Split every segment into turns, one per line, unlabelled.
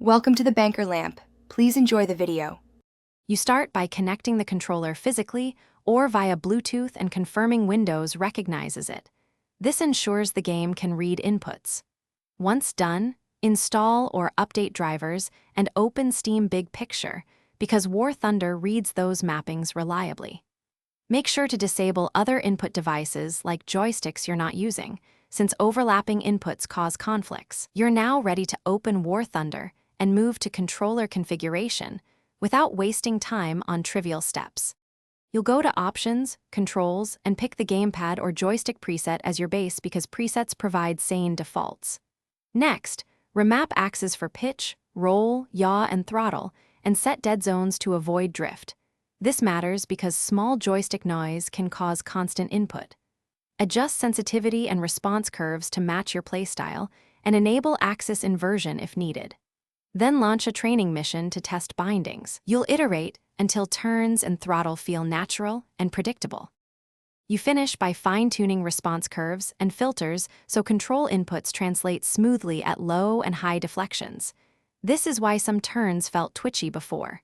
Welcome to the Banker Lamp. Please enjoy the video.
You start by connecting the controller physically or via Bluetooth and confirming Windows recognizes it. This ensures the game can read inputs. Once done, install or update drivers and open Steam Big Picture because War Thunder reads those mappings reliably. Make sure to disable other input devices like joysticks you're not using, since overlapping inputs cause conflicts. You're now ready to open War Thunder and move to controller configuration without wasting time on trivial steps. You'll go to Options, Controls, and pick the gamepad or joystick preset as your base because presets provide sane defaults. Next, remap axes for pitch, roll, yaw, and throttle, and set dead zones to avoid drift. This matters because small joystick noise can cause constant input. Adjust sensitivity and response curves to match your playstyle, and enable axis inversion if needed. Then launch a training mission to test bindings. You'll iterate until turns and throttle feel natural and predictable. You finish by fine-tuning response curves and filters so control inputs translate smoothly at low and high deflections. This is why some turns felt twitchy before.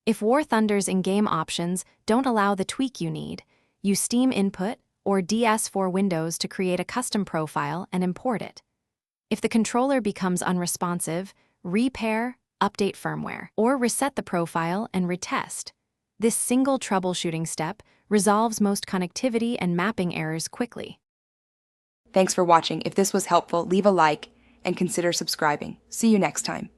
If War Thunder's in-game options don't allow the tweak you need, use Steam Input or DS4 Windows to create a custom profile and import it. If the controller becomes unresponsive, repair, update firmware, or reset the profile and retest. This single troubleshooting step resolves most connectivity and mapping errors quickly.
Thanks for watching. If this was helpful, leave a like and consider subscribing. See you next time.